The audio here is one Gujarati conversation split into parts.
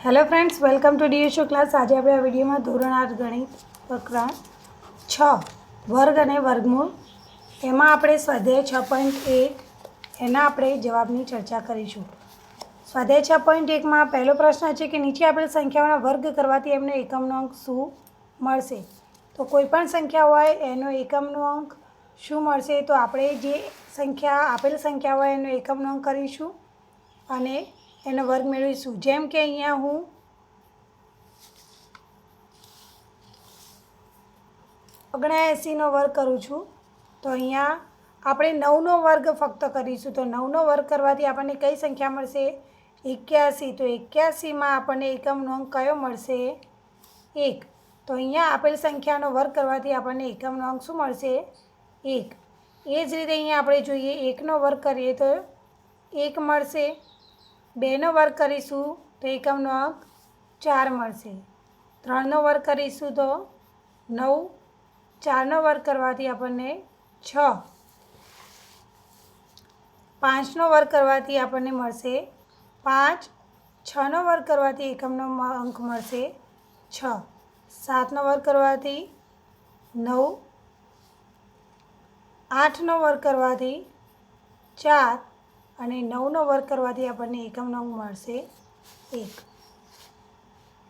Hello friends, welcome to DSO class. આજે આપણે આ વિડીયોમાં ધોરણ 8 ગણિત પ્રકરણ 6 વર્ગ અને વર્ગમૂળ એમાં આપણે સ્વાધ્યાય 6.1 એના આપણે જવાબની ચર્ચા કરીશું. સ્વાધ્યાય 6.1માં પહેલો પ્રશ્ન છે કે નીચે આપેલ સંખ્યાઓના વર્ગ કરવાથી એમને એકમનો અંક શું મળશે. તો કોઈપણ સંખ્યા હોય એનો એકમનો અંક શું મળશે. તો આપણે જે સંખ્યા આપેલ સંખ્યા હોય એનો એકમનો અંક કરીશું અને એનો વર્ગ મેળવીશું. જેમ કે અહીંયા હું 79નો વર્ગ કરું છું તો અહીંયા આપણે 9નો વર્ગ ફક્ત કરીશું. તો 9નો વર્ગ કરવાથી આપણને કઈ સંખ્યા મળશે? 81. તો 81માં આપણને એકમનો અંક કયો મળશે? 1. તો અહીંયા આપેલ સંખ્યાનો વર્ગ કરવાથી આપણને એકમનો અંક શું મળશે? 1. એ જ રીતે અહીંયા આપણે જોઈએ 1નો વર્ગ કરીએ તો 1 મળશે. 2નો વર્ગ કરીશું તો એકમનો અંક 4 મળશે. 3નો વર્ગ કરીશું તો 9. 4નો વર્ગ કરવાથી આપણને 6. 5નો વર્ગ કરવાથી આપણને મળશે 5. 6નો વર્ગ કરવાથી એકમનો અંક મળશે 6. 7નો વર્ગ કરવાથી 9. 8નો વર્ગ કરવાથી 4 અને 9નો વર્ગ કરવાથી આપણને એકમનો અંક મળશે 1.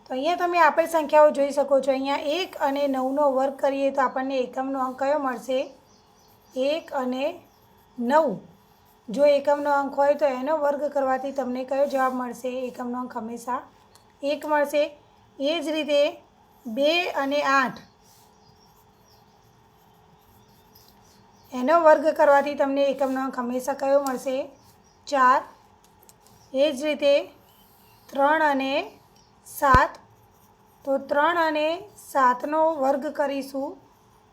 તો અહીંયા તમે આપેલ સંખ્યાઓ જોઈ શકો છો. અહીંયા 1 અને 9નો વર્ગ કરીએ તો આપણને એકમનો અંક કયો મળશે? 1 અને 9. જો એકમનો અંક હોય તો એનો વર્ગ કરવાથી તમને કયો જવાબ મળશે? એકમનો અંક હંમેશા 1 મળશે. એ જ રીતે 2 અને 8 એનો વર્ગ કરવાથી તમને એકમનો અંક હંમેશા કયો મળશે? 4. એ જ રીતે 3 અને 7. તો 3 અને 7નો વર્ગ કરીશું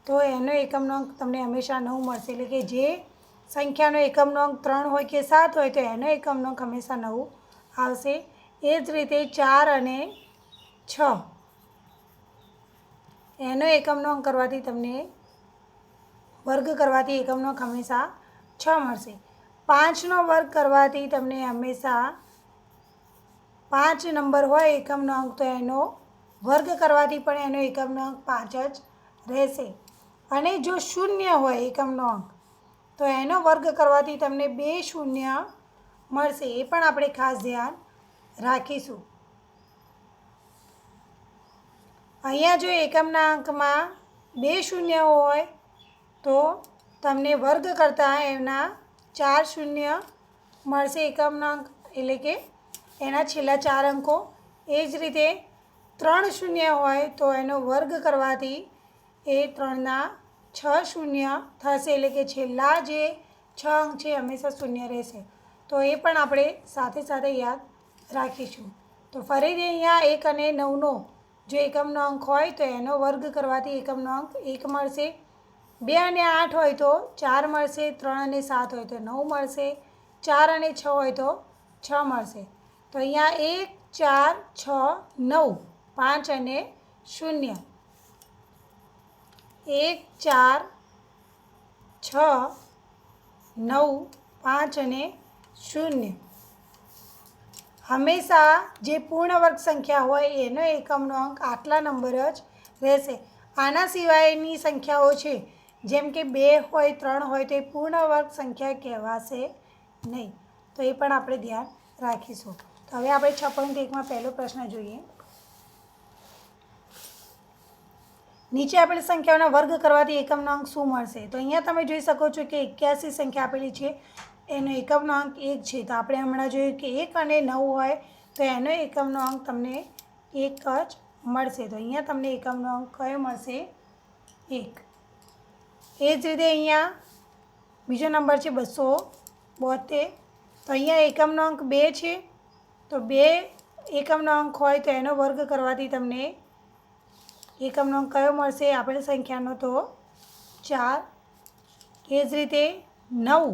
તો એનો એકમનો અંક તમને હંમેશા 9 મળશે. એટલે કે જે સંખ્યાનો એકમનો અંક 3 હોય કે 7 હોય તો એનો એકમનો અંક હંમેશા 9 આવશે. એ જ રીતે 4 અને 6 એનો એકમનો અંક કરવાથી તમને વર્ગ કરવાથી એકમનો અંક હંમેશા 6 મળશે. 5નો વર્ગ કરવાથી તમને હંમેશા 5 નંબર હોય એકમનો અંક તો એનો વર્ગ કરવાથી પણ એનો એકમનો અંક 5 જ રહેશે. અને જો 0 હોય એકમનો અંક તો એનો વર્ગ કરવાથી તમને 2 શૂન્ય મળશે. એ પણ આપણે ખાસ ધ્યાન રાખીશું. અહીંયા જો એકમના અંકમાં 2 શૂન્ય હોય તો તમને વર્ગ કરતાં એના 4 શૂન્ય મળશે એકમના અંક, એટલે કે એના છેલ્લા 4 અંકો. એ જ રીતે 3 શૂન્ય હોય તો એનો વર્ગ કરવાથી એ 3ના 6 શૂન્ય થશે, એટલે કે છેલ્લા જે 6 અંક છે હંમેશા શૂન્ય રહેશે. તો એ પણ આપણે સાથે સાથે યાદ રાખીશું. તો ફરીથી અહીંયા 1 અને 9નો જો એકમનો અંક હોય તો એનો વર્ગ કરવાથી એકમનો અંક 1 મળશે. 2 અને 8 હોય તો 4 મળશે. 3 અને 7 હોય તો 9 મળશે. 4 અને 6 હોય તો 6 મળશે. તો અહીંયા 1, 4, 6, 9, 5 અને 0. 1, 4, 6, 9, 5 અને 0. હંમેશા જે પૂર્ણ વર્ગ સંખ્યા હોય એનો એકમનો અંક આટલા નંબર જ રહેશે. આના સિવાયની સંખ્યાઓ છે જેમ કે 2 હોય 3 હોય તો એ પૂર્ણ વર્ગ સંખ્યા કહેવાશે નહીં. તો એ પણ આપણે ધ્યાન રાખીશું. તો હવે આપણે 6.1માં પહેલો પ્રશ્ન જોઈએ. નીચે આપેલી સંખ્યાઓના વર્ગ કરવાથી એકમનો અંક શું મળશે. તો અહીંયા તમે જોઈ શકો છો કે 81 સંખ્યા આપેલી છે એનો એકમનો અંક 1 છે. તો આપણે હમણાં જોયું કે 1 અને 9 હોય તો એનો એકમનો અંક તમને 1 જ મળશે. તો અહીંયા તમને એકમનો અંક કયો મળશે? 1. એ જ રીતે અહીંયા બીજો નંબર છે 272. તો અહીંયા એકમનો અંક 2 છે. તો 2 એકમનો અંક હોય તો એનો વર્ગ કરવાથી તમને એકમનો અંક કયો મળશે આપેલી સંખ્યાનો? તો 4. એ જ રીતે 9.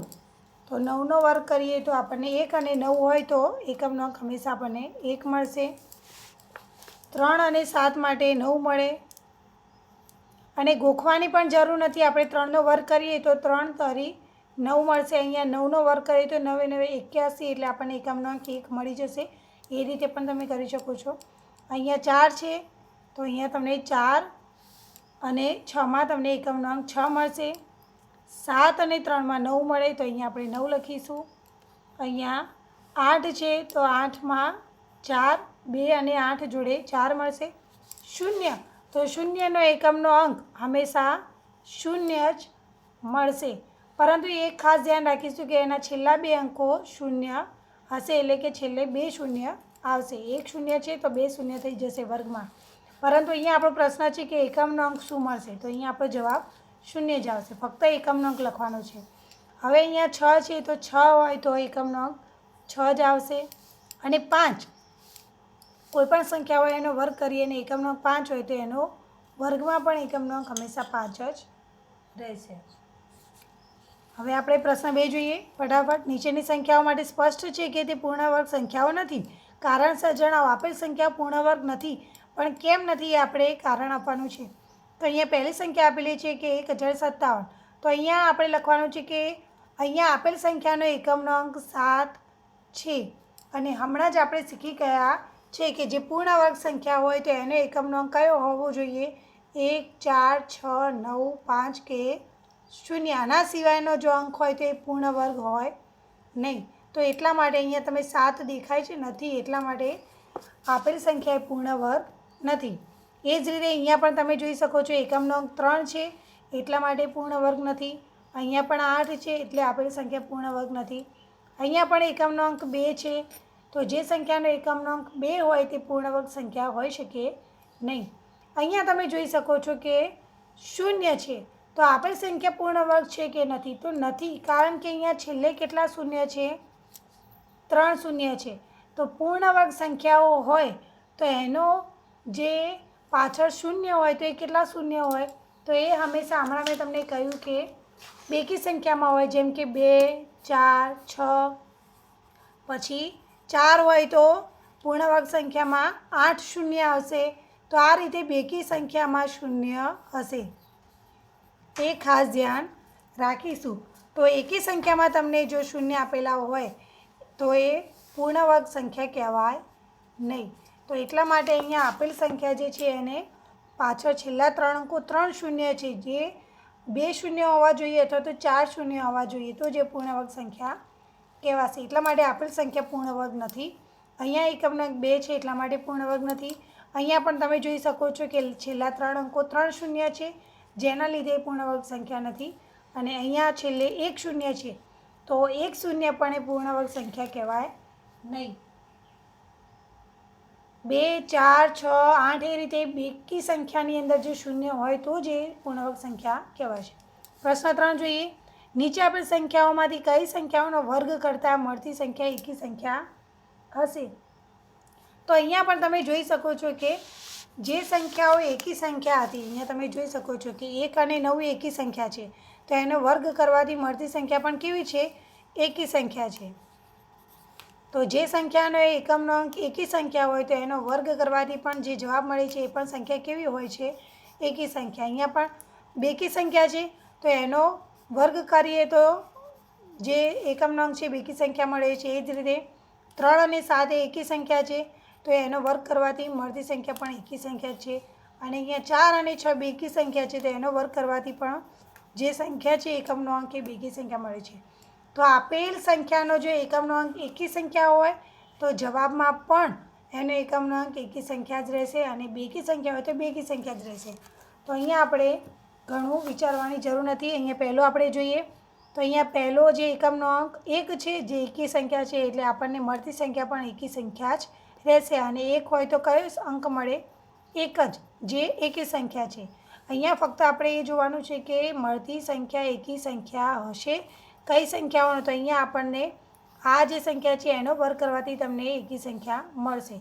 તો 9નો વર્ગ કરીએ તો આપણને 1 અને 9 હોય તો એકમનો અંક હંમેશા આપણને 1 મળશે. 3 અને 7 માટે 9 મળે. અને ગોખવાની પણ જરૂર નથી. આપણે 3નો વર્ગ કરીએ તો 3 તરી 9 મળશે. અહીંયા 9નો વર્ગ કરીએ તો 9 9 81, એટલે આપણને એકમનો અંક 1 મળી જશે. એ રીતે પણ તમે કરી શકો છો. અહીંયા 4 છે તો અહીંયા તમને 4 અને 6માં તમને એકમનો અંક 6 મળશે. 7 અને 3માં 9 મળે તો અહીંયા આપણે 9 લખીશું. અહીંયા 8 છે તો 8માં 4, 2 અને 8 જોડે 4 મળશે. 0 તો 0નો એકમનો અંક હંમેશા 0 જ મળશે, પરંતુ એક ખાસ ધ્યાન રાખીશું કે એના છેલ્લા 2 અંકો 0 હશે, એટલે કે છેલ્લે 2 શૂન્ય આવશે. 1 શૂન્ય છે તો 2 શૂન્ય થઈ જશે વર્ગમાં, પરંતુ અહીંયા આપણો પ્રશ્ન છે કે એકમનો અંક શું મળશે, તો અહીંયા આપણો જવાબ 0 જ આવશે. ફક્ત એકમનો અંક લખવાનો છે. હવે અહીંયા 6 છે તો 6 હોય તો એકમનો અંક 6 જ આવશે. અને 5 કોઈપણ સંખ્યા હોય એનો વર્ગ કરીએ અને એકમનો અંક 5 હોય તો એનો વર્ગમાં પણ એકમનો અંક હંમેશા 5 જ રહેશે. હવે આપણે પ્રશ્ન 2 જોઈએ ફટાફટ. નીચેની સંખ્યાઓ માટે સ્પષ્ટ છે કે તે પૂર્ણ વર્ગ સંખ્યાઓ નથી. કારણસર જણાવો. આપેલ સંખ્યા પૂર્ણ વર્ગ નથી, પણ કેમ નથી એ આપણે કારણ આપવાનું છે. તો અહીંયા પહેલી સંખ્યા આપેલી છે કે 1057. તો અહીંયા આપણે લખવાનું છે કે અહીંયા આપેલ સંખ્યાનો એકમનો અંક 7 છે, અને હમણાં જ આપણે શીખી ગયા છે કે જે પૂર્ણ વર્ગ સંખ્યા હોય તો એનો એકમનો અંક કયો હોવો જોઈએ? 1, 4, 6, 9, 5 કે 0. આના સિવાયનો જો અંક હોય તો એ પૂર્ણ વર્ગ હોય નહીં. તો એટલા માટે અહીંયા તમે 7 દેખાય છે નથી, એટલા માટે આપેલ સંખ્યા એ પૂર્ણ વર્ગ નથી. એ જ રીતે અહીંયા પણ તમે જોઈ શકો છો એકમનો અંક 3 છે, એટલા માટે પૂર્ણ વર્ગ નથી. અહીંયા પણ 8 છે એટલે આપેલ સંખ્યા પૂર્ણ વર્ગ નથી. અહીંયા પણ એકમનો અંક 2 છે, તો જે સંખ્યાનો એકમનો અંક 2 હોય તે પૂર્ણ વર્ગ સંખ્યા હોઈ શકે નહીં. અહીંયા તમે જોઈ શકો છો કે 0 છે, તો આપેલ સંખ્યા પૂર્ણ વર્ગ છે કે નથી? તો નથી, કારણ કે અહીંયા છેલ્લે કેટલા શૂન્ય છે? 3 શૂન્ય છે. તો પૂર્ણ વર્ગ સંખ્યાઓ હોય તો એનો જે પાછળ શૂન્ય હોય તો એ કેટલા શૂન્ય હોય? તો એ હંમેશા હમણાં મેં તમને કહ્યું કે બેકી સંખ્યામાં હોય, જેમ કે 2, 4, 6. પછી 4 હોય તો પૂર્ણ વર્ગ સંખ્યામાં 8 શૂન્ય હશે. તો આ રીતે બેકી સંખ્યામાં શૂન્ય હશે, એ ખાસ ધ્યાન રાખીશું. તો એકી સંખ્યામાં તમને જો શૂન્ય આપેલા હોય તો એ પૂર્ણ વર્ગ સંખ્યા કહેવાય નહીં. તો એટલા માટે અહીંયા આપેલ સંખ્યા જે છે એને પાછળ છેલ્લા 3 અંકો 3 શૂન્ય છે, જે 2 શૂન્ય હોવા જોઈએ અથવા તો 4 શૂન્ય હોવા જોઈએ, તો જે પૂર્ણ વર્ગ સંખ્યા કહેવાશે. એટલા માટે આપેલ સંખ્યા પૂર્ણ વર્ગ નથી. અહીંયા એકમનો અંક 2 છે એટલા માટે પૂર્ણ વર્ગ નથી. અહીંયા પણ તમે જોઈ શકો છો કે છેલ્લા 3 અંકો 3 શૂન્ય છે, જેના લીધે પૂર્ણ વર્ગ સંખ્યા નથી. અને અહીંયા છેલ્લે 1 શૂન્ય છે, તો 1 શૂન્ય પણ એ પૂર્ણ વર્ગ સંખ્યા કહેવાય નહીં. 2, 4, 6, 8 એ રીતે બેકી સંખ્યાની અંદર જે શૂન્ય હોય તો જે પૂર્ણ વર્ગ સંખ્યા કહેવાય છે. પ્રશ્ન 3 જોઈએ. નીચે આપેલ સંખ્યાઓમાંથી કઈ સંખ્યાઓનો વર્ગ કરતાં મળતી સંખ્યા એકી સંખ્યા હશે? તો અહીંયા પણ તમે જોઈ શકો છો કે જે સંખ્યાઓ એકી સંખ્યા હતી, અહીંયા તમે જોઈ શકો છો કે 1 અને 9 એકી સંખ્યા છે, તો એનો વર્ગ કરવાથી મળતી સંખ્યા પણ કેવી છે? એકી સંખ્યા છે. તો જે સંખ્યાનો એકમનો અંક એકી સંખ્યા હોય તો એનો વર્ગ કરવાથી પણ જે જવાબ મળે છે એ પણ સંખ્યા કેવી હોય છે? એકી સંખ્યા. અહીંયા પણ બેકી સંખ્યા છે, તો એનો વર્ગ કરીએ તો જે એકમનો અંક છે બેકી સંખ્યા મળે છે. એ જ રીતે 3 અને 7 એ એકી સંખ્યા છે, તો એનો વર્ગ કરવાથી મળતી સંખ્યા પણ એકી સંખ્યા છે. અને અહીંયા 4 અને 6 બેકી સંખ્યા છે, તો એનો વર્ગ કરવાથી પણ જે સંખ્યા છે એકમનો અંક એ બેકી સંખ્યા મળે છે. તો આપેલ સંખ્યાનો જો એકમનો અંક એકી સંખ્યા હોય તો જવાબમાં પણ એનો એકમનો અંક એકી સંખ્યા જ રહેશે, અને બેકી સંખ્યા હોય તો બેકી સંખ્યા જ રહેશે. તો અહીંયા આપણે ઘણું વિચારવાની જરૂર નથી. અહીંયા પહેલો આપણે જોઈએ તો અહીંયા પહેલો જે એકમનો અંક 1 છે, જે એકી સંખ્યા છે, એટલે આપણને મળતી સંખ્યા પણ એકી સંખ્યા જ રહેશે. અને 1 હોય તો કયો અંક મળે? 1 જ, જે એકી સંખ્યા છે. અહીંયા ફક્ત આપણે એ જોવાનું છે કે મળતી સંખ્યા એકી સંખ્યા હશે કઈ સંખ્યાઓનો? તો અહીંયા આપણને આ જે સંખ્યા છે એનો વર્ગ કરવાથી તમને એકી સંખ્યા મળશે.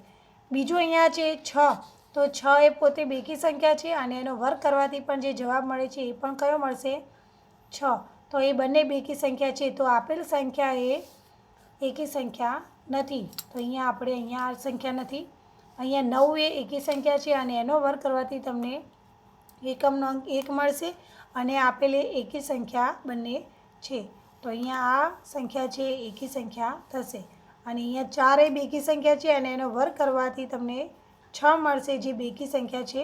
બીજું અહીંયા છે 6, તો 6 એ પોતે બેકી સંખ્યા છે અને એનો વર્ગ કરવાથી પણ જે જવાબ મળે છે એ પણ કયો મળશે? 6. તો એ બંને બેકી સંખ્યા છે, તો આપેલ સંખ્યા એ એકી સંખ્યા નથી. તો અહીંયા આ સંખ્યા નથી. અહીંયા 9 એ એકી સંખ્યા છે અને એનો વર્ગ કરવાથી તમને એકમનો અંક 1 મળશે, અને આપેલ એકી સંખ્યા બંને છે. તો અહીંયા આ સંખ્યા છે એકી સંખ્યા થશે. અને અહીંયા 4 એ બેકી સંખ્યા છે અને એનો વર્ગ કરવાથી તમને 6 મળશે, જે બેકી સંખ્યા છે.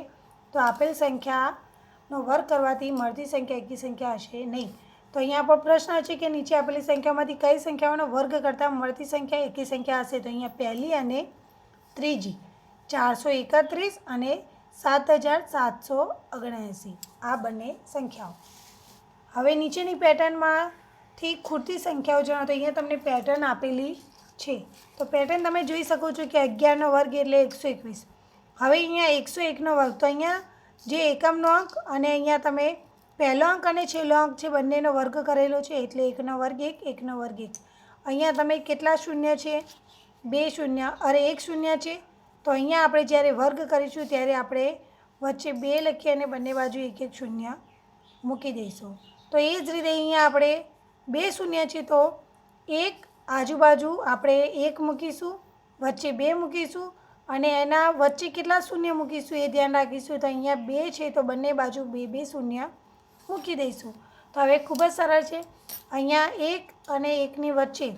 તો આપેલ સંખ્યાનો વર્ગ કરવાથી મળતી સંખ્યા એકી સંખ્યા હશે નહીં. તો અહીંયા પર પ્રશ્ન છે કે નીચે આપેલી સંખ્યામાંથી કઈ સંખ્યાઓનો વર્ગ કરતાં મળતી સંખ્યા એકી સંખ્યા હશે. તો અહીંયા પહેલી અને ત્રીજી 431 અને 7779 આ બંને સંખ્યાઓ. હવે નીચેની પેટર્નમાંથી ખૂટતી સંખ્યાઓ જણાવો. તો અહીંયા તમને પેટર્ન આપેલી છે. તો પેટર્ન તમે જોઈ શકો છો કે 11નો વર્ગ એટલે 121. હવે અહીંયા 101નો વર્ગ, તો અહીંયા જે એકમનો અંક અને અહીંયા તમે પહેલો અંક અને છેલ્લો અંક છે બંનેનો વર્ગ કરેલો છે એટલે 1નો વર્ગ 1, 1નો વર્ગ 1. અહીંયા તમે કેટલા શૂન્ય છે? 2 શૂન્ય, અરે 1 શૂન્ય છે. તો અહીંયા આપણે જ્યારે વર્ગ કરીશું ત્યારે આપણે વચ્ચે 2 લખી અને બંને બાજુ 1 1 શૂન્ય મૂકી દઈશું. તો એ જ રીતે અહીંયા આપણે 2 શૂન્ય છે તો એક આજુબાજુ આપણે 1 મૂકીશું, વચ્ચે 2 મૂકીશું અને એના વચ્ચે કેટલા શૂન્ય મૂકીશું એ ધ્યાન રાખીશું. તો અહીંયા 2 છે તો બંને બાજુ 2 2 શૂન્ય મૂકી દઈશું. તો હવે ખૂબ જ સરળ છે. અહીંયા 1 અને 1ની વચ્ચે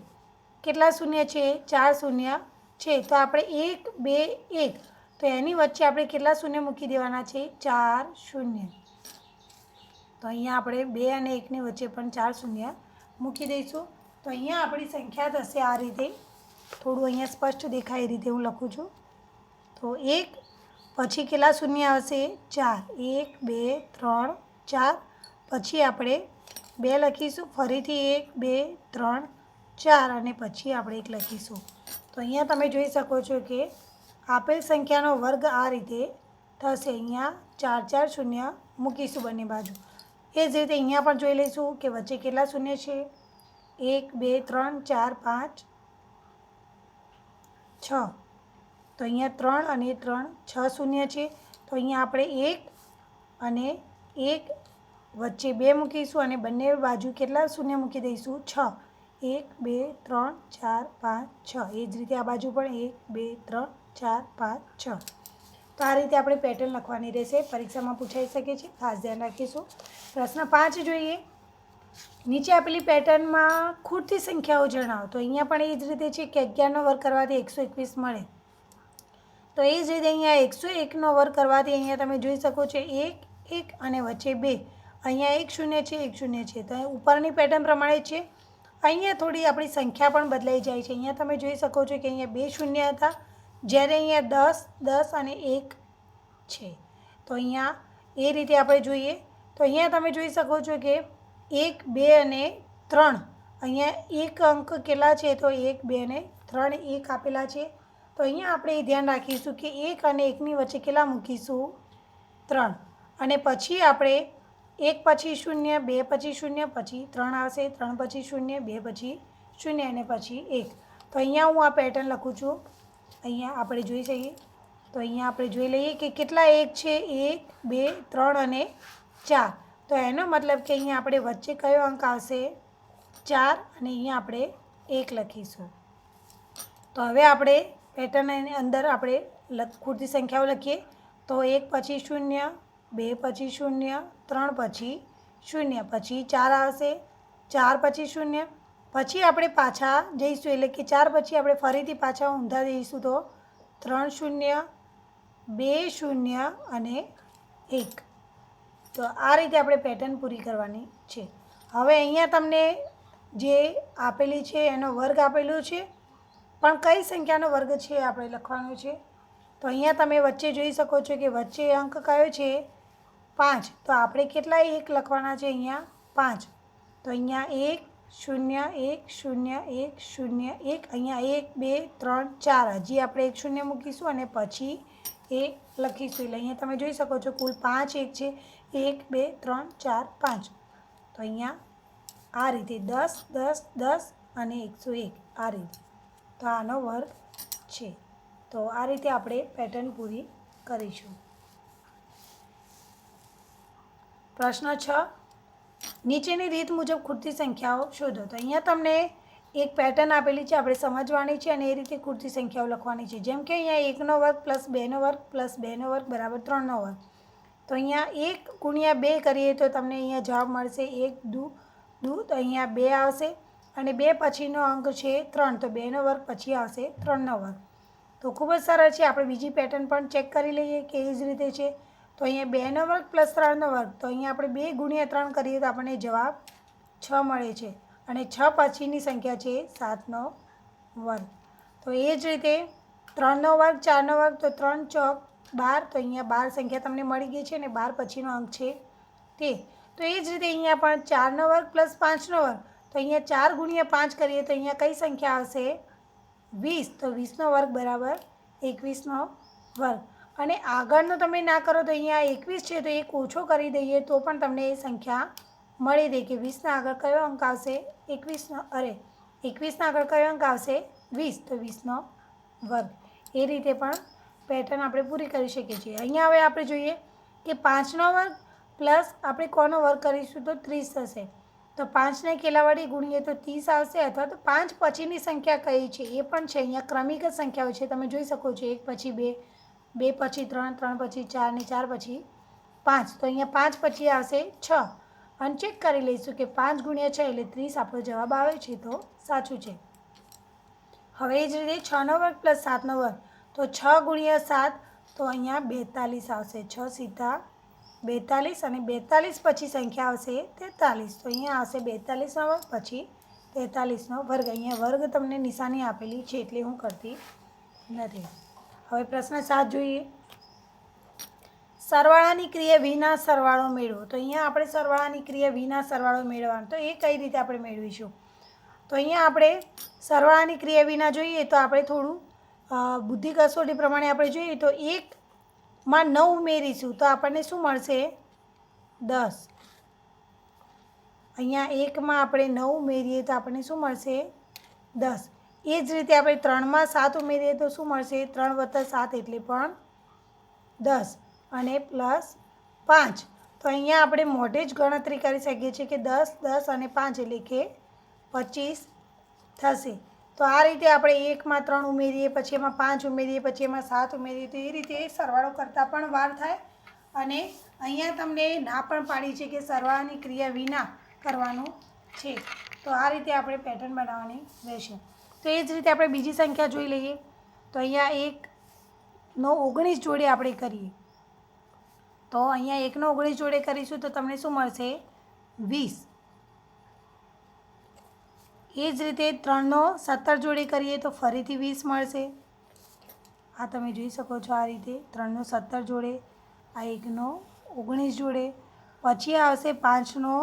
કેટલા શૂન્ય છે? 4 શૂન્ય છે. તો આપણે 1 2 1, તો એની વચ્ચે આપણે કેટલા શૂન્ય મૂકી દેવાના છે? 4 શૂન્ય. તો અહીંયા આપણે 2 અને 1ની વચ્ચે પણ 4 શૂન્ય મૂકી દઈશું. તો અહીંયા આપણી સંખ્યા થશે આ રીતે, થોડું અહીંયા સ્પષ્ટ દેખાય એ રીતે હું લખું છું. તો 1 પછી કેટલા શૂન્ય આવશે? 4. 1 2 3 4. પછી આપણે 2 લખીશું, ફરીથી 1 2 3 4 અને પછી આપણે 1 લખીશું. તો અહીંયા તમે જોઈ શકો છો કે આપેલ સંખ્યાનો વર્ગ આ રીતે થશે. અહીંયા 4 4 શૂન્ય મૂકીશું બંને બાજુ. એ જ રીતે અહીંયા પણ જોઈ લઈશું કે વચ્ચે કેટલા શૂન્ય છે? 1 2 3 4 5 6. તો અહીંયા 3 અને 3 6 શૂન્ય છે. તો અહીંયા આપણે 1 અને 1 વચ્ચે 2 મૂકીશું અને બંને બાજુ કેટલા શૂન્ય મૂકી દઈશું? 6. 1 2 3 4 5 6. એ જ રીતે આ બાજુ પણ 1 2 3 4 5 6. તો આ રીતે આપણે પેટર્ન લખવાની રહેશે. પરીક્ષામાં પૂછાઈ શકે છે, ખાસ ધ્યાન રાખીશું. પ્રશ્ન 5 જોઈએ. નીચે આપેલી પેટર્નમાં ખૂટતી સંખ્યાઓ જણાવો. તો અહીંયા પણ એ જ રીતે છે કે 11નો વર્ગ કરવાથી 121 મળે. તો એ જ રીતે અહીંયા 101નો વર્ગ કરવાથી અહીંયા તમે જોઈ શકો છો 1 1 અને વચ્ચે 2. અહીંયા 1 શૂન્ય છે 1 શૂન્ય છે. તો ઉપરની પેટર્ન પ્રમાણે છે. અહીંયા થોડી આપણી સંખ્યા પણ બદલાઈ જાય છે. અહીંયા તમે જોઈ શકો છો કે અહીંયા 2 શૂન્ય હતા, જ્યારે અહીંયા 10 10 અને 1 છે. તો અહીંયા એ રીતે આપણે જોઈએ. તો અહીંયા તમે જોઈ શકો છો કે 1 2 અને 3, અહીંયા એક અંક કેટલા છે? તો 1 2 અને 3 1 આપેલા છે. તો અહીંયા આપણે એ ધ્યાન રાખીશું કે 1 અને 1ની વચ્ચે કેટલા મૂકીશું? 3. અને પછી આપણે 1 પછી 0, 2 પછી 0, પછી 3 આવશે, 3 પછી 0, 2 પછી 0 અને પછી 1. તો અહીંયા હું આ પેટર્ન લખું છું. અહીંયા આપણે જોઈ શકીએ. તો અહીંયા આપણે જોઈ લઈએ કે કેટલા 1 છે? 1 2 3 અને 4. તો એનો મતલબ કે અહીંયા આપણે વચ્ચે કયો અંક આવશે? 4 અને અહીંયા આપણે 1 લખીશું. તો હવે આપણે પેટર્નની અંદર આપણે ખૂટતી સંખ્યાઓ લખીએ. તો 1 પછી 0, 2 પછી 0, 3 પછી 0, પછી 4 આવશે, 4 પછી 0. પછી આપણે પાછા જઈશું એટલે કે 4 પછી આપણે ફરીથી પાછા ઊંધા જઈશું તો 3 0, 2 0 અને 1. તો આ રીતે આપણે પેટર્ન પૂરી કરવાની છે. હવે અહીંયા તમને જે આપેલી છે એનો વર્ગ આપેલો છે, પણ કઈ સંખ્યાનો વર્ગ છે આપણે લખવાનો છે. તો અહીંયા તમે વચ્ચે જોઈ શકો છો કે વચ્ચે અંક કયો છે? 5. તો આપણે કેટલા 1 લખવાના છે? અહીંયા 5. તો અહીંયા 1 0 1 0 1 0 1. અહીંયા 1 2 3 4, હજી આપણે 1 0 મૂકીશું અને પછી 1 લખીશું. એટલે અહીંયા તમે જોઈ શકો છો કુલ 5 1 છે. 1 2 3 4 5. તો અહીંયા આ રીતે 10 10 10 અને 101 આ રીતે. તો આનો વર્ગ છે. તો આ રીતે આપણે પેટર્ન પૂરી કરીશું. પ્રશ્ન 6. નીચેની રીત મુજબ ખૂટતી સંખ્યાઓ શોધો. તો અહીંયા તમને એક પેટર્ન આપેલી છે, આપણે સમજવાની છે અને એ રીતે ખૂટતી સંખ્યાઓ લખવાની છે. જેમ કે અહીંયા 1નો વર્ગ પ્લસ 2નો વર્ગ પ્લસ 2નો વર્ગ બરાબર 3નો વર્ગ. તો અહીંયા 1 ગુણ્યા 2 કરીએ તો તમને અહીંયા જવાબ મળશે 1 2 2. તો અહીંયા 2 આવશે અને 2 પછીનો અંક છે 3, તો 2નો વર્ગ પછી આવશે 3નો વર્ગ. તો ખૂબ જ સરળ છે. આપણે બીજી પેટર્ન પણ ચેક કરી લઈએ કે એ જ રીતે છે. તો અહીંયા 2નો વર્ગ પ્લસ 3નો વર્ગ, તો અહીંયા આપણે 2 ગુણ્યા 3 કરીએ તો આપણને જવાબ 6 મળે છે. અને 6 પછીની સંખ્યા છે 7નો વર્ગ. તો એ જ રીતે 3નો વર્ગ 4નો વર્ગ, તો 3 ચોક 12, તો અહીંયા 12 સંખ્યા તમને મળી ગઈ છે અને 12 પછીનો અંક છે તે. તો એ જ રીતે અહીંયા પણ 4નો વર્ગ પ્લસ 5નો વર્ગ, તો અહીંયા 4 ગુણ્યા 5 કરીએ તો અહીંયા કઈ સંખ્યા આવશે 20, તો 20નો વર્ગ બરાબર 21નો વર્ગ. અને આગળનો તમે ના કરો તો અહીંયા 21 છે તો એક ઓછો કરી દઈએ તો પણ તમને એ સંખ્યા મળી રહે કે 20ના આગળ કયો અંક આવશે 21ના આગળ કયો અંક આવશે 20, તો 20નો વર્ગ. એ રીતે પણ પેટર્ન આપણે પૂરી કરી શકીએ છીએ. અહીંયા હવે આપણે જોઈએ કે 5નો વર્ગ પ્લસ આપણે કોનો વર્ગ કરીશું તો 30 થશે. તો 5ને કેટલા વડે ગુણીએ તો 30 આવશે, અથવા તો 5 પછીની સંખ્યા કઈ છે એ પણ છે. અહીંયા ક્રમિક જ સંખ્યાઓ છે, તમે જોઈ શકો છો 1 પછી 2, 2 પછી 3, 3 પછી 4 ને 4 પછી 5. તો અહીંયા 5 પછી આવશે 6. અને ચેક કરી લઈશું કે 5 ગુણ્યા 6 એટલે 30 આપણો જવાબ આવે છે, તો સાચું છે. હવે એ જ રીતે 6નો વર્ગ પ્લસ 7નો વર્ગ, તો 6 ગુણ્યા 7, તો અહીંયા 42 આવશે. 6 સીધા 42 અને 42 પછી સંખ્યા આવશે 43. તો અહીંયા આવશે 42નો વર્ગ પછી 43નો વર્ગ. અહીંયા વર્ગ તમને નિશાની આપેલી છે એટલે હું કરતી નથી. હવે પ્રશ્ન 7 જોઈએ. સરવાળાની ક્રિયા વિના સરવાળો મેળવો. તો અહીંયા આપણે સરવાળાની ક્રિયા વિના સરવાળો મેળવવાનો, તો એ કઈ રીતે આપણે મેળવીશું? તો અહીંયા આપણે સરવાળાની ક્રિયા વિના જોઈએ તો આપણે થોડું બુદ્ધિ કસોટી પ્રમાણે આપણે જોઈએ તો 1માં 9 ઉમેરીશું તો આપણને શું મળશે 10. અહીંયા 1માં આપણે 9 ઉમેરીએ તો આપણને શું મળશે 10. એ જ રીતે આપણે 3માં 7 ઉમેરીએ તો શું મળશે 3 વત્તા 7 એટલે પણ 10 અને પ્લસ 5. તો અહીંયા આપણે મોઢે જ ગણતરી કરી શકીએ છીએ કે 10, 10 અને 5 એટલે કે 25 થશે. તો આ રીતે આપણે 1માં 3 ઉમેરીએ, પછી એમાં 5 ઉમેરીએ, પછી એમાં 7 ઉમેરીએ, તો એ રીતે સરવાળો કરતાં પણ વાર થાય. અને અહીંયા તમને ના પણ પાડી છે કે સરવાળાની ક્રિયા વિના કરવાનું છે. તો આ રીતે આપણે પેટર્ન બનાવવાની રહેશે. તો એ જ રીતે આપણે બીજી સંખ્યા જોઈ લઈએ. તો અહીંયા 1નો 19 જોડે આપણે કરીએ તો અહીંયા 1નો 19 જોડે કરીશું તો તમને શું મળશે 20. એ જ રીતે 3નો 17 જોડે કરીએ તો ફરીથી 20 મળશે. આ તમે જોઈ શકો છો આ રીતે 3નો 17 જોડે, આ 1નો 19 જોડે, પછી આવશે 5નો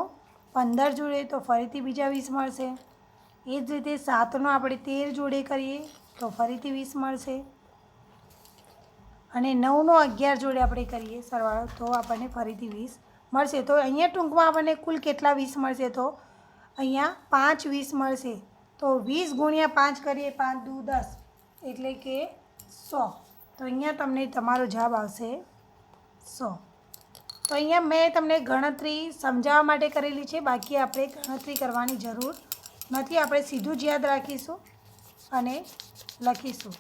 15 જોડે તો ફરીથી બીજા 20 મળશે. એ જ રીતે 7નો આપણે 13 જોડે કરીએ તો ફરીથી 20 મળશે. અને 9નો 11 જોડે આપણે કરીએ સરવાળો તો આપણને ફરીથી 20 મળશે. તો અહીંયા ટૂંકમાં આપણને કુલ કેટલા 20 મળશે તો અહીંયા 5 20 મળશે. તો 20 ગુણ્યા 5 કરીએ, 5 દુ 10 એટલે કે 100. તો અહીંયા તમને તમારો જવાબ આવશે 100. તો અહીંયા મેં તમને ગણતરી સમજાવવા માટે કરેલી છે, બાકી આપણે ગણતરી કરવાની જરૂર નથી. આપણે સીધું જ યાદ રાખીશું અને લખીશું.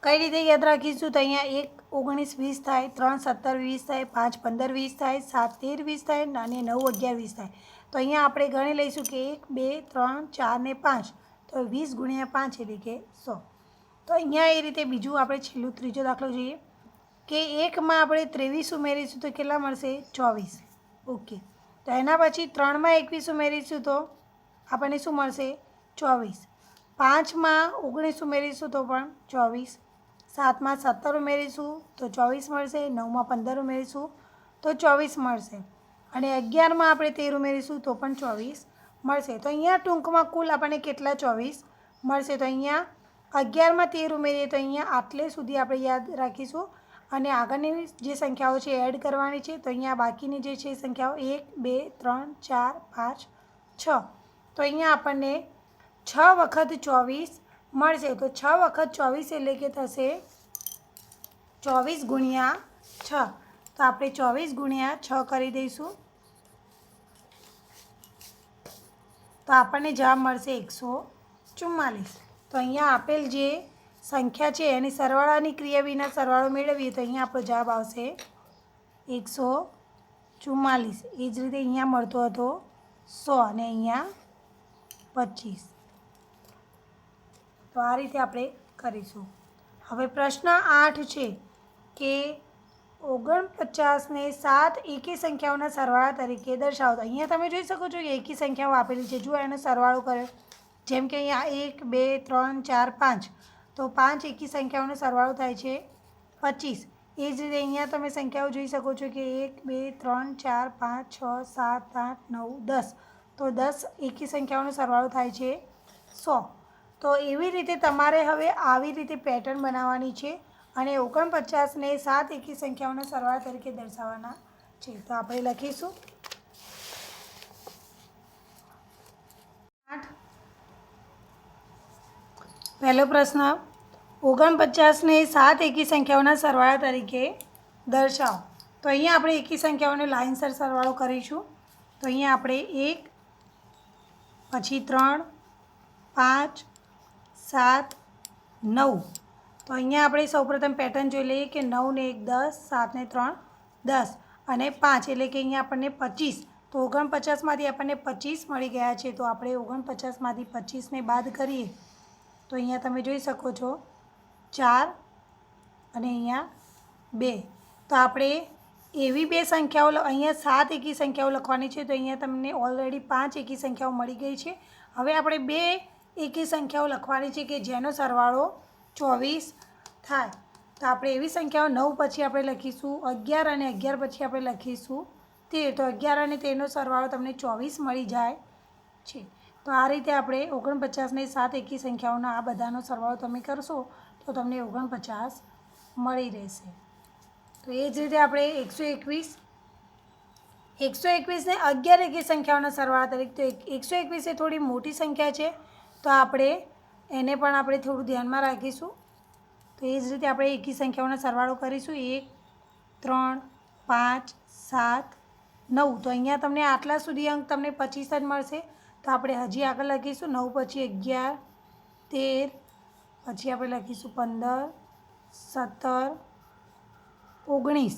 કઈ રીતે યાદ રાખીશું? તો અહીંયા 1 19 20 થાય, 3 17 20 થાય, 5 15 20 થાય, 7 13 20 થાય અને 9 11 20 થાય. તો અહીંયા આપણે ગણી લઈશું કે 1 2 3 4 ને 5, તો 20 ગુણ્યા 5 એટલે કે 100. તો અહીંયા એ રીતે બીજું આપણે છેલ્લું ત્રીજો દાખલો જોઈએ કે 1માં આપણે 23 ઉમેરીશું તો કેટલા મળશે 24. ઓકે. તો એના પછી 3માં 21 ઉમેરીશું તો આપણને શું મળશે 24. 5માં 19 ઉમેરીશું તો પણ 24. 7માં 17 ઉમેરીશું તો 24 મળશે. 9માં 15 ઉમેરીશું તો 24 મળશે. અને 11માં આપણે 13 ઉમેરીશું તો પણ 24 મળશે. તો અહીંયા ટૂંકમાં કુલ આપણને કેટલા 24 મળશે. તો અહીંયા 11માં 13 ઉમેરીએ તો અહીંયા આટલે સુધી આપણે યાદ રાખીશું અને આગળની જે સંખ્યાઓ છે એડ કરવાની છે. તો અહીંયા બાકીની જે છે સંખ્યાઓ 1 2 3 4 5 6. તો અહીંયા આપણને 6 વખત 24 મળશે. તો 6 વખત 24 એટલે કે થશે 24 ગુણ્યા 6. તો આપણે 24 ગુણ્યા 6 કરી દઈશું તો આપણને જવાબ મળશે 144. તો અહીંયા આપેલ જે સંખ્યા છે એની સરવાળાની ક્રિયા વિના સરવાળો મેળવીએ તો અહીંયા આપણો જવાબ આવશે 144. એ જ રીતે અહીંયા મળતો હતો 100 અને અહીંયા 25. તો આ રીતે આપણે કરીશું. હવે પ્રશ્ન 8 છે કે 49ને 7 એકી સંખ્યાઓના સરવાળા તરીકે દર્શાવો. તો અહીંયા તમે જોઈ શકો છો કે એકી સંખ્યાઓ આપેલી છે. જુઓ એનો સરવાળો કર્યો, જેમ કે અહીંયા 1 2 3 4 5, તો 5 એકી સંખ્યાઓનો સરવાળો થાય છે 25. એ જ રીતે અહીંયા તમે સંખ્યાઓ જોઈ શકો છો કે 1 2 3 4 5 6 7 8 9 10, તો 10 એકી સંખ્યાઓનો સરવાળો થાય છે 100. તો એવી રીતે તમારે હવે આવી રીતે પેટર્ન બનાવવાની છે અને 49ને 7 એકી સંખ્યાઓના સરવાળા તરીકે દર્શાવવાના છે. તો આપણે લખીશું 8. પહેલો પ્રશ્ન, 49ને 7 એકી સંખ્યાઓના સરવાળા તરીકે દર્શાવો. તો અહીંયા આપણે એકી સંખ્યાઓને લાઇનસર સરવાળો કરીશું. તો અહીંયા આપણે 1 પછી 3 5 7 9. તો અહીંયા આપણે સૌપ્રથમ પેટર્ન જોઈ લઈએ કે 9 ને 1 10, 7 ને 3 10 અને 5 એટલે કે અહીંયા આપણને 25. તો 49માંથી આપણને 25 મળી ગયા છે. તો આપણે 49માંથી 25ને બાદ કરીએ તો અહીંયા તમે જોઈ શકો છો 4 અને અહીંયા 2. તો આપણે એવી બે સંખ્યાઓ અહીંયા 7 એકી સંખ્યાઓ લખવાની છે. તો અહીંયા તમને ઓલરેડી 5 એકી સંખ્યાઓ મળી ગઈ છે. હવે આપણે 2 એકી સંખ્યાઓ લખવાની છે કે જેનો સરવાળો 24 થાય. તો આપણે એવી સંખ્યાઓ 9 પછી આપણે લખીશું 11 અને 11 પછી આપણે લખીશું 13. તો 11 અને 13નો સરવાળો તમને 24 મળી જાય છે. તો આ રીતે આપણે 49ને 7 એકી સંખ્યાઓનો આ બધાનો સરવાળો તમે કરશો તો તમને 49 મળી રહેશે. તો એ જ રીતે આપણે 121 121ને 11 એકી સંખ્યાઓના સરવાળા તરીકે, તો 121 એ થોડી મોટી સંખ્યા છે, તો આપણે એને પણ આપણે થોડું ધ્યાનમાં રાખીશું. તો એ જ રીતે આપણે એકી સંખ્યાઓનો સરવાળો કરીશું 1 3 5 7 9. તો અહીંયા તમને આટલા સુધી અંક તમને 25 જ મળશે. તો આપણે હજી આગળ લખીશું 9 પછી 11 13, પછી આપણે લખીશું 15 17 19.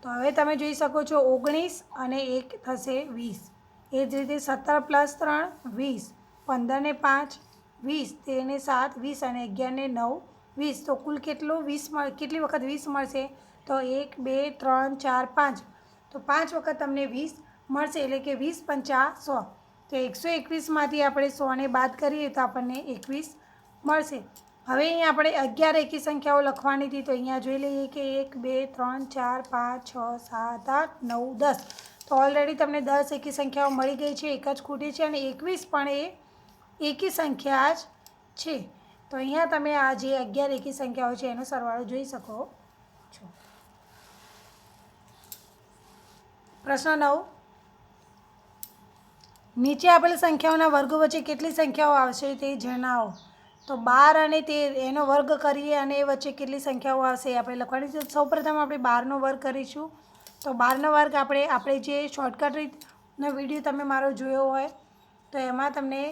તો હવે તમે જોઈ શકો છો 19 અને 1 થશે 20. એ જ રીતે 17 + 3 20, 15 ને 5 20, 13 ને 7 20 અને 11 ને 9 20. તો કુલ કેટલું 20 કેટલી વખત 20 મળશે? તો 1 2 3 4 5. તો 5 વખત તમને 20 મળશે એટલે કે 20 પંચા 100. તો 121માંથી આપણે 100ને બાદ કરીએ તો આપણને 21 મળશે. હવે અહીંયા આપણે 11 એકી સંખ્યાઓ લખવાની હતી. તો અહીંયા જોઈ લઈએ કે 1 2 3 4 5 6 7 8 9 10. તો ઓલરેડી તમને 10 એકી સંખ્યાઓ મળી ગઈ છે, એક જ ખૂટી છે અને 21 પણ એ એકી સંખ્યા જ છે. તો અહીંયા તમે આ જે 11 એકી સંખ્યાઓ છે એનો સરવાળો જોઈ શકો છો. પ્રશ્ન 9, નીચે આપેલ સંખ્યાઓના વર્ગો વચ્ચે કેટલી સંખ્યાઓ આવશે તે જણાવો. તો 12 અને 13 એનો વર્ગ કરીએ અને એ વચ્ચે કેટલી સંખ્યાઓ આવશે એ આપણે લખવાની છે. સૌપ્રથમ આપણે 12નો વર્ગ કરીશું. તો 12નો વર્ગ આપણે જે શોર્ટકટ રીતનો વિડીયો તમે મારો જોયો હોય તો એમાં તમને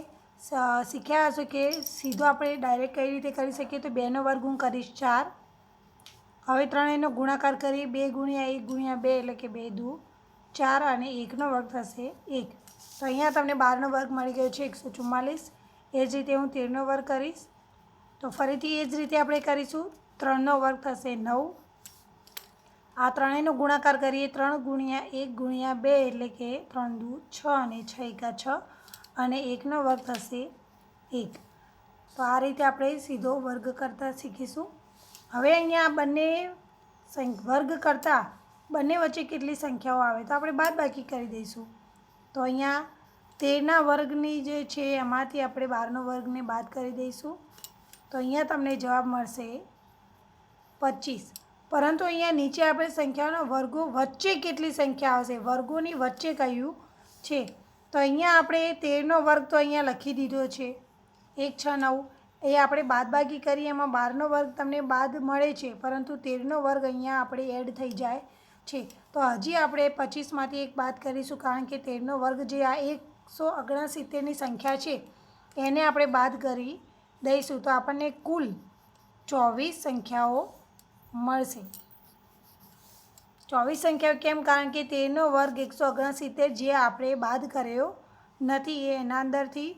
શીખ્યા હશો કે સીધો આપણે ડાયરેક્ટ કઈ રીતે કરી શકીએ. તો 2નો વર્ગ હું કરીશ 4. હવે 3 એનો ગુણાકાર કરીએ 2 × 1 × 2 એટલે કે 2 દુ 4 અને 1નો વર્ગ થશે 1. તો અહીંયા તમને 12નો વર્ગ મળી ગયો છે 144. એ જ રીતે હું 13નો વર્ગ કરીશ. તો ફરીથી એ જ રીતે આપણે કરીશું. 3નો વર્ગ થશે 9. આ ત્રણેયનો ગુણાકાર કરીએ 3 × 1 × 2 એટલે કે 3 દુ 6 અને 6 × 6 અને 1નો વર્ગ થશે 1. તો આ રીતે આપણે સીધો વર્ગ કરતાં શીખીશું. હવે અહીંયા બંને વર્ગ કરતાં બંને વચ્ચે કેટલી સંખ્યાઓ આવે તો આપણે બાદબાકી કરી દઈશું. તો અહીંયા 13ના વર્ગની જે છે એમાંથી આપણે 12નો વર્ગને બાદ કરી દઈશું. તો અહીંયા તમને જવાબ મળશે 25. પરંતુ અહીંયા નીચે આપણે સંખ્યાઓના વર્ગો વચ્ચે કેટલી સંખ્યા આવશે, વર્ગોની વચ્ચે કહ્યું છે. તો અહીંયા આપણે 13નો વર્ગ તો અહીંયા લખી દીધો છે 1 6 9. એ આપણે બાદબાકી કરીએ એમાં 12નો વર્ગ તમને બાદ મળે છે, પરંતુ 13નો વર્ગ અહીંયા આપણે એડ થઈ જાય છે. તો હજી આપણે 25માંથી 1 બાદ કરીશું, કારણ કે 13નો વર્ગ જે આ 169ની સંખ્યા છે એને આપણે બાદ કરી દઈશું. તો આપણને કુલ 24 સંખ્યાઓ મળશે. 24 સંખ્યાઓ કેમ? કારણ કે 13નો વર્ગ 169 જે આપણે બાદ કર્યો નથી એ એના અંદરથી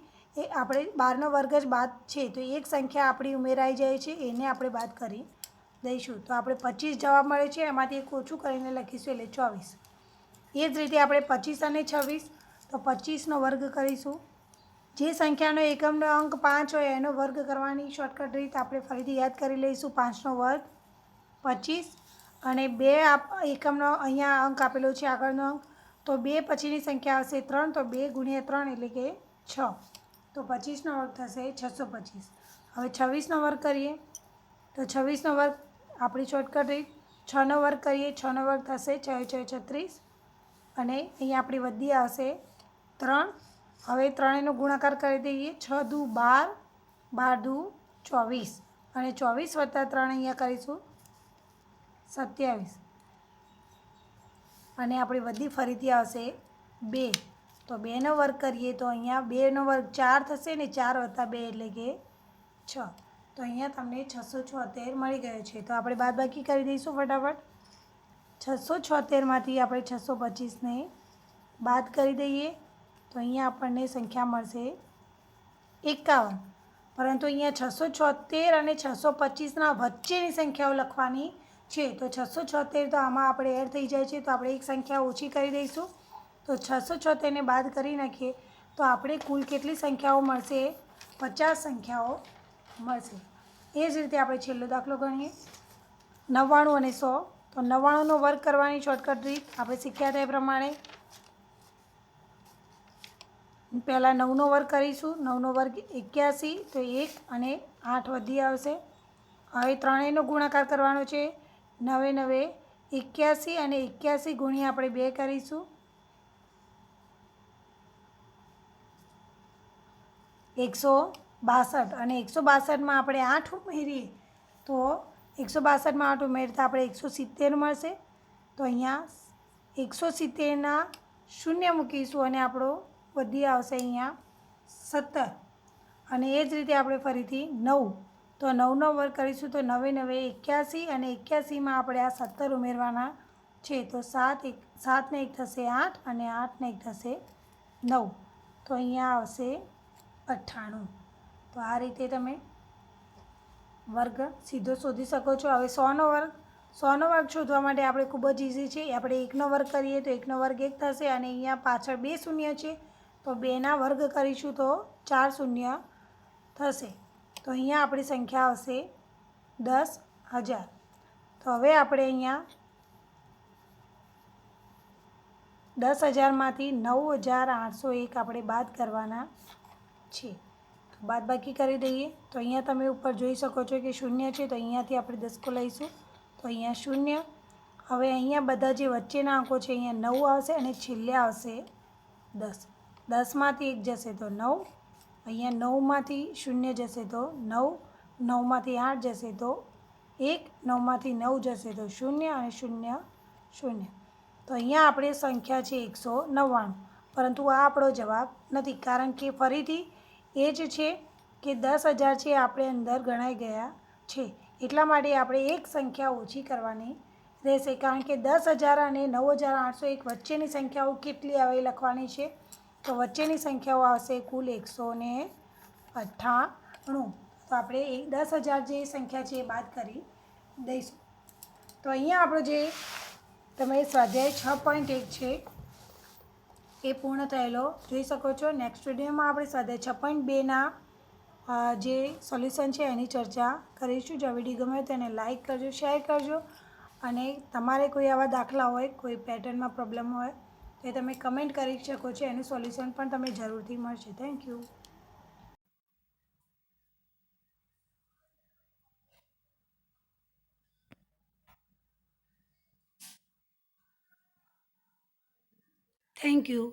એ આપણે 12નો વર્ગ જ બાદ છે તો એક સંખ્યા આપણી ઉમેરાઈ જાય છે એને આપણે બાદ કરી દઈશું. તો આપણે 25 જવાબ મળે છે એમાંથી એક ઓછું કરીને લખીશું એટલે 24. એ જ રીતે આપણે 25 અને 26 તો 25નો વર્ગ કરીશું. જે સંખ્યાનો એકમનો અંક 5 હોય એનો વર્ગ કરવાની શોર્ટકટ રીત આપણે ફરીથી યાદ કરી લઈશું. 5નો વર્ગ 25 અને 2 એકમનો અહીંયા અંક આપેલો છે આગળનો અંક તો 2 પછીની સંખ્યા આવશે 3 તો 2 ગુણ્યા 3 એટલે કે 6 તો 25નો વર્ગ થશે 625. હવે 26નો વર્ગ કરીએ તો 26નો વર્ગ આપણી શોર્ટકટ રીત 6નો વર્ગ કરીએ 6નો વર્ગ થશે 6 6 36 અને અહીંયા આપણી વધી આવશે 3. હવે 3 એનો ગુણાકાર કરી દઈએ 6 દુ 12 12 દુ 24 અને 24 વત્તા 3 અહીંયા કરીશું 27 અને આપણી વધી ફરીથી આવશે 2 તો 2નો વર્ગ કરીએ તો અહીંયા 2નો વર્ગ 4 થશે ને 4 વત્તા 2 એટલે કે 6 તો અહીંયા તમને 676 મળી ગયો છે. તો આપણે બાદબાકી કરી દઈશું ફટાફટ. 676માંથી આપણે 625ને બાદ કરી દઈએ તો અહીંયા આપણને સંખ્યા મળશે 51. પરંતુ અહીંયા 676 અને 625ના વચ્ચેની સંખ્યાઓ લખવાની છે તો 676 તો આમાં આપણે એડ થઈ જાય છે તો આપણે એક સંખ્યા ઓછી કરી દઈશું. તો 676ને બાદ કરી નાખીએ તો આપણે કુલ કેટલી સંખ્યાઓ મળશે? 50 સંખ્યાઓ મળશે. એ જ રીતે આપણે છેલ્લો દાખલો ગણીએ 99 અને 100 તો 99નો વર્ગ કરવાની શોર્ટકટ રીત આપણે શીખ્યા હતા એ પ્રમાણે પહેલાં 9નો વર્ગ કરીશું. 9નો વર્ગ 81 તો 1 અને 8 વધી આવશે. હવે ત્રણેયનો ગુણાકાર કરવાનો છે 9 9 81 અને 81 ગુણ્યા આપણે 2 કરીશું 162 અને 162માં આપણે 8 ઉમેરીએ તો 162માં 8 ઉમેરતા આપણે 170 મળશે. તો અહીંયા 170ના શૂન્ય મૂકીશું અને આપણો વધી આવશે અહીંયા 17 અને એ જ રીતે આપણે ફરીથી 9 તો 9નો વર્ગ કરીશું તો 9 9 81 અને 81માં આપણે આ 17 ઉમેરવાના છે તો 7 ને 1 થશે 8 અને 8 ને 1 થશે 9 તો અહીંયા આવશે 98. તો આ રીતે તમે વર્ગ સીધો શોધી શકો છો. હવે 100નો વર્ગ શોધવા માટે આપણે ખૂબ જ ઇઝી છે. આપણે 1નો વર્ગ કરીએ તો 1નો વર્ગ 1 થશે અને અહીંયા પાછળ 2 શૂન્ય છે તો 2ના વર્ગ કરીશું તો 4 શૂન્ય થશે. તો અહીંયા આપણી સંખ્યા આવશે 10,000. તો હવે આપણે અહીંયા 10,000માંથી 9,801 આપણે બાદ કરવાના છે. તો બાદબાકી કરી દઈએ તો અહીંયા તમે ઉપર જોઈ શકો છો કે શૂન્ય છે તો અહીંયાથી આપણે 10 લઈશું તો અહીંયા શૂન્ય. હવે અહીંયા બધા જે વચ્ચેના આંકો છે અહીંયા 9 આવશે અને છેલ્લે આવશે 10. 10માંથી 1 જશે તો 9 અહીંયા 9માંથી શૂન્ય જશે તો 9 9માંથી 8 જશે તો 1 9માંથી 9 જશે તો 0 અને 0 0. તો અહીંયા આપણે સંખ્યા છે 199 પરંતુ આ આપણો જવાબ નથી કારણ કે ફરીથી એ જ છે કે 10,000 છે આપણે અંદર ગણાઈ ગયા છે એટલા માટે આપણે એક સંખ્યા ઓછી કરવાની રહેશે કારણ કે 10,000 અને 9,801 વચ્ચેની સંખ્યાઓ કેટલી આવે લખવાની છે તો વચ્ચેની સંખ્યાઓ આવશે કુલ 198. તો આપણે 10,000 જે સંખ્યા છે એ બાદ કરી દઈશું. તો અહીંયા આપણો જે તમે સ્વાધ્યાય 6.1 છે એ પૂર્ણ થયેલો જોઈ શકો છો. નેક્સ્ટ વિડીયોમાં આપણે સ્વાધ્યાય 6.2ના જે સોલ્યુશન છે એની ચર્ચા કરીશું. જો વિડીયો ગમે તો એને લાઇક કરજો, શેર કરજો અને તમારે કોઈ આવા દાખલા હોય, કોઈ પેટર્નમાં પ્રોબ્લેમ હોય તો એ તમે કમેન્ટ કરી શકો છો. એનું સોલ્યુશન પણ તમને જરૂરથી મળશે. Thank you. Thank you.